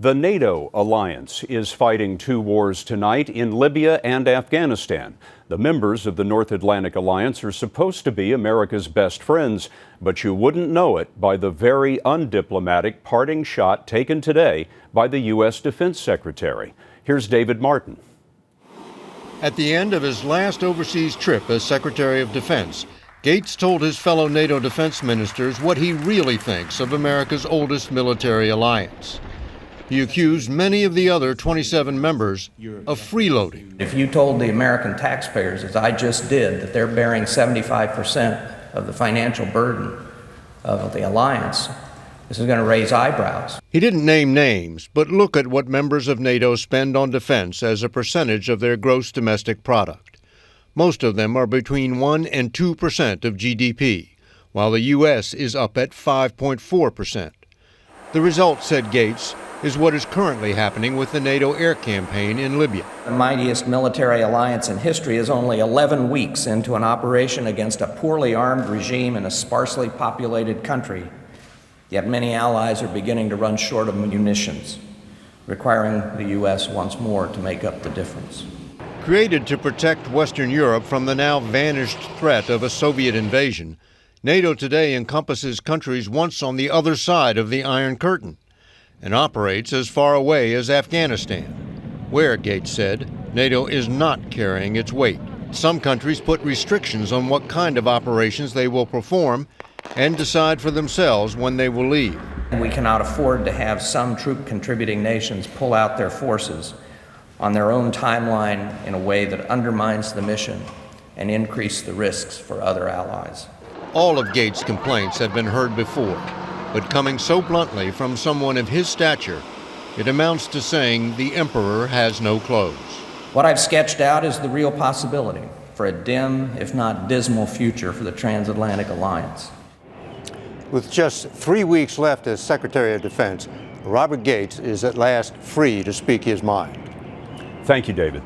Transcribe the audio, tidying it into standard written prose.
The NATO alliance is fighting two wars tonight in Libya and Afghanistan. The members of the North Atlantic Alliance are supposed to be America's best friends, but you wouldn't know it by the very undiplomatic parting shot taken today by the U.S. Defense Secretary. Here's David Martin. At the end of his last overseas trip as Secretary of Defense, Gates told his fellow NATO defense ministers what he really thinks of America's oldest military alliance. He accused many of the other 27 members of freeloading. If you told the American taxpayers, as I just did, that they're bearing 75% of the financial burden of the alliance, this is going to raise eyebrows. He didn't name names, but look at what members of NATO spend on defense as a percentage of their gross domestic product. Most of them are between 1% and 2% of GDP, while the U.S. is up at 5.4%. The result, said Gates, is what is currently happening with the NATO air campaign in Libya. The mightiest military alliance in history is only 11 weeks into an operation against a poorly armed regime in a sparsely populated country. Yet many allies are beginning to run short of munitions, requiring the U.S. once more to make up the difference. Created to protect Western Europe from the now vanished threat of a Soviet invasion, NATO today encompasses countries once on the other side of the Iron Curtain and operates as far away as Afghanistan, where, Gates said, NATO is not carrying its weight. Some countries put restrictions on what kind of operations they will perform and decide for themselves when they will leave. We cannot afford to have some troop-contributing nations pull out their forces on their own timeline in a way that undermines the mission and increase the risks for other allies. All of Gates' complaints have been heard before, but coming so bluntly from someone of his stature, it amounts to saying the emperor has no clothes. What I've sketched out is the real possibility for a dim, if not dismal, future for the transatlantic alliance. With just 3 weeks left as Secretary of Defense, Robert Gates is at last free to speak his mind. Thank you, David.